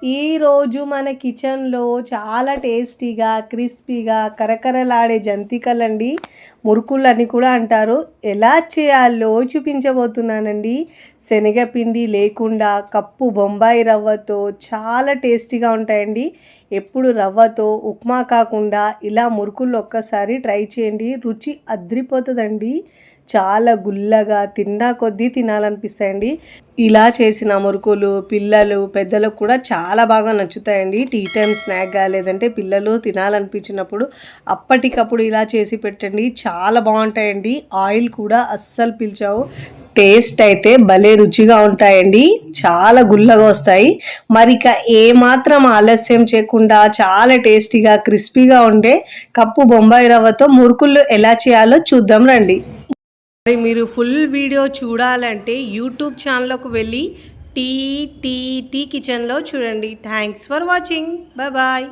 ఈరోజు మన కిచెన్లో చాలా టేస్టీగా క్రిస్పీగా కరకరలాడే జంతికలండి, మురుకులని కూడా అంటారు, ఎలా చేయాలో చూపించబోతున్నానండి. శనగపిండి లేకుండా కప్పు బొంబాయి రవ్వతో చాలా టేస్టీగా ఉంటాయండి. ఎప్పుడు రవ్వతో ఉప్మా కాకుండా ఇలా మురుకులు ఒక్కసారి ట్రై చేయండి, రుచి అద్రిపోతుందండి. చాలా గుల్లగా తిన్నా కొద్దీ తినాలనిపిస్తాయండి. ఇలా చేసిన మురుకులు పిల్లలు పెద్దలకు కూడా చాలా బాగా నచ్చుతాయండి. టీ టైం స్నాక్గా లేదంటే పిల్లలు తినాలనిపించినప్పుడు అప్పటికప్పుడు ఇలా చేసి పెట్టండి, చాలా బాగుంటాయండి. ఆయిల్ కూడా అస్సలు పీల్చావు, టేస్ట్ అయితే భలే రుచిగా ఉంటాయండి, చాలా గుల్లగా వస్తాయి. మరిక ఏమాత్రం ఆలస్యం చేయకుండా చాలా టేస్టీగా క్రిస్పీగా ఉండే కప్పు బొంబాయి రవ్వతో మురుకులు ఎలా చేయాలో చూద్దాం రండి. మరి మీరు ఫుల్ వీడియో చూడాలంటే యూట్యూబ్ ఛానల్లోకి వెళ్ళి టీ కిచెన్లో చూడండి. Thanks for watching. Bye bye.